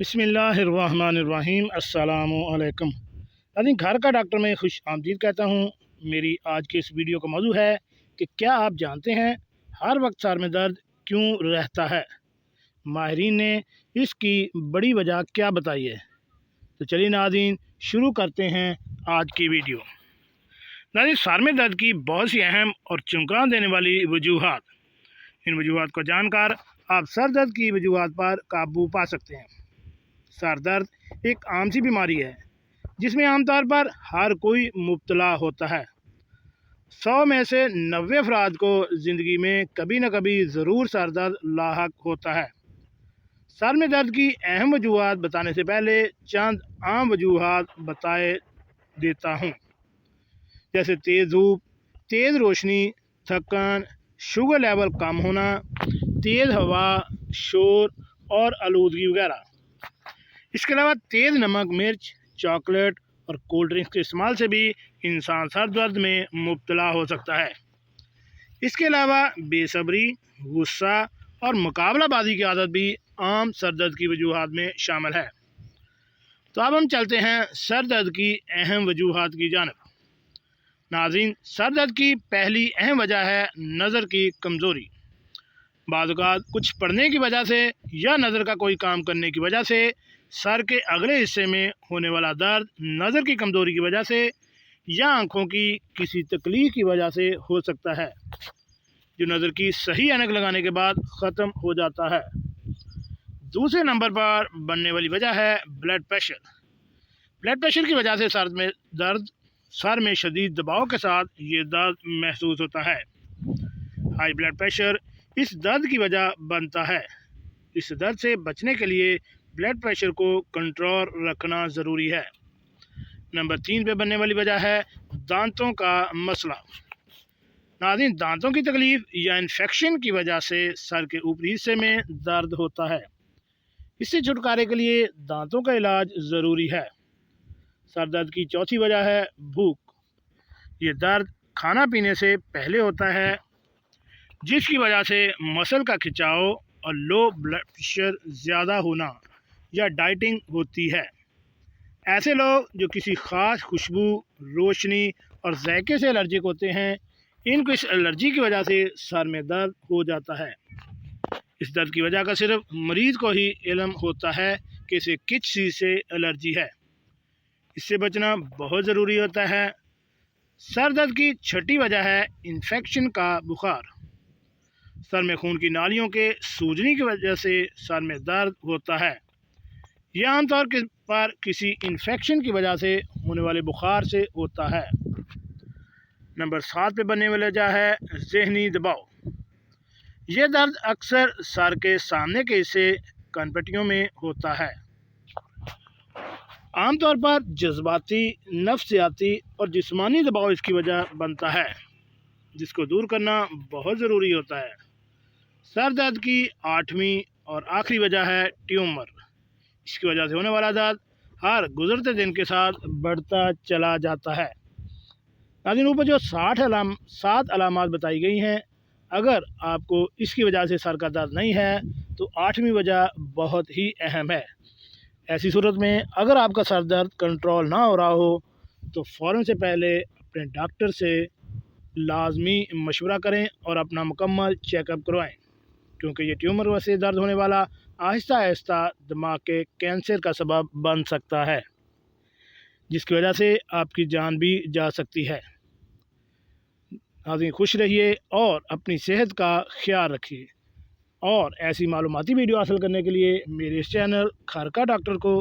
بسم اللہ الرحمن الرحیم۔ السلام علیکم ناظرین، گھر کا ڈاکٹر میں خوش آمدید کہتا ہوں۔ میری آج کی اس ویڈیو کا موضوع ہے کہ کیا آپ جانتے ہیں ہر وقت سر میں درد کیوں رہتا ہے؟ ماہرین نے اس کی بڑی وجہ کیا بتائی ہے؟ تو چلیے ناظرین شروع کرتے ہیں آج کی ویڈیو۔ ناظرین، سر میں درد کی بہت سی اہم اور چونکا دینے والی وجوہات، ان وجوہات کو جان کر آپ سر درد کی وجوہات پر قابو پا سکتے ہیں۔ سر درد ایک عام سی بیماری ہے جس میں عام طور پر ہر کوئی مبتلا ہوتا ہے۔ 100 میں سے 90 افراد کو زندگی میں کبھی نہ کبھی ضرور سر درد لاحق ہوتا ہے۔ سر میں درد کی اہم وجوہات بتانے سے پہلے چند عام وجوہات بتائے دیتا ہوں، جیسے تیز دھوپ، تیز روشنی، تھکن، شوگر لیول کم ہونا، تیز ہوا، شور اور آلودگی وغیرہ۔ اس کے علاوہ تیز نمک، مرچ، چاکلیٹ اور کولڈ ڈرنکس کے استعمال سے بھی انسان سر درد میں مبتلا ہو سکتا ہے۔ اس کے علاوہ بے صبری، غصہ اور مقابلہ بازی کی عادت بھی عام سر درد کی وجوہات میں شامل ہے۔ تو اب ہم چلتے ہیں سر درد کی اہم وجوہات کی جانب۔ ناظرین، سر درد کی پہلی اہم وجہ ہے نظر کی کمزوری۔ بعض اوقات کچھ پڑھنے کی وجہ سے یا نظر کا کوئی کام کرنے کی وجہ سے سر کے اگلے حصے میں ہونے والا درد نظر کی کمزوری کی وجہ سے یا آنکھوں کی کسی تکلیف کی وجہ سے ہو سکتا ہے، جو نظر کی صحیح اینک لگانے کے بعد ختم ہو جاتا ہے۔ دوسرے نمبر پر بننے والی وجہ ہے بلڈ پریشر۔ بلڈ پریشر کی وجہ سے سر میں شدید دباؤ کے ساتھ یہ درد محسوس ہوتا ہے۔ ہائی بلڈ پریشر اس درد کی وجہ بنتا ہے۔ اس درد سے بچنے کے لیے بلڈ پریشر کو کنٹرول رکھنا ضروری ہے۔ نمبر 3 پہ بننے والی وجہ ہے دانتوں کا مسئلہ۔ ناظرین، دانتوں کی تکلیف یا انفیکشن کی وجہ سے سر کے اوپری حصے میں درد ہوتا ہے۔ اس سے چھٹکارے کے لیے دانتوں کا علاج ضروری ہے۔ سر درد کی چوتھی وجہ ہے بھوک۔ یہ درد کھانا پینے سے پہلے ہوتا ہے، جس کی وجہ سے مسل کا کھچاؤ اور لو بلڈ پریشر زیادہ ہونا یا ڈائٹنگ ہوتی ہے۔ ایسے لوگ جو کسی خاص خوشبو، روشنی اور ذائقے سے الرجک ہوتے ہیں، ان کو اس الرجی کی وجہ سے سر میں درد ہو جاتا ہے۔ اس درد کی وجہ کا صرف مریض کو ہی علم ہوتا ہے کہ اسے کس چیز سے الرجی ہے۔ اس سے بچنا بہت ضروری ہوتا ہے۔ سر درد کی چھٹی وجہ ہے انفیکشن کا بخار۔ سر میں خون کی نالیوں کے سوجنے کی وجہ سے سر میں درد ہوتا ہے۔ یہ عام طور پر کسی انفیکشن کی وجہ سے ہونے والے بخار سے ہوتا ہے۔ نمبر 7 پہ بننے والی وجہ ہے ذہنی دباؤ۔ یہ درد اکثر سر کے سامنے کے حصے کنپٹیوں میں ہوتا ہے۔ عام طور پر جذباتی، نفسیاتی اور جسمانی دباؤ اس کی وجہ بنتا ہے، جس کو دور کرنا بہت ضروری ہوتا ہے۔ سر درد کی 8ویں اور آخری وجہ ہے ٹیومر۔ اس کی وجہ سے ہونے والا درد ہر گزرتے دن کے ساتھ بڑھتا چلا جاتا ہے۔ ناظرین، اوپر جو 7 علامات بتائی گئی ہیں، اگر آپ کو اس کی وجہ سے سر کا درد نہیں ہے تو 8ویں وجہ بہت ہی اہم ہے۔ ایسی صورت میں اگر آپ کا سر درد کنٹرول نہ ہو رہا ہو تو فوراً سے پہلے اپنے ڈاکٹر سے لازمی مشورہ کریں اور اپنا مکمل چیک اپ کروائیں، کیونکہ یہ ٹیومر سے درد ہونے والا آہستہ آہستہ دماغ کے کینسر کا سبب بن سکتا ہے، جس کی وجہ سے آپ کی جان بھی جا سکتی ہے۔ ناظرین، خوش رہیے اور اپنی صحت کا خیال رکھیے، اور ایسی معلوماتی ویڈیو حاصل کرنے کے لیے میرے اس چینل گھر کا ڈاکٹر کو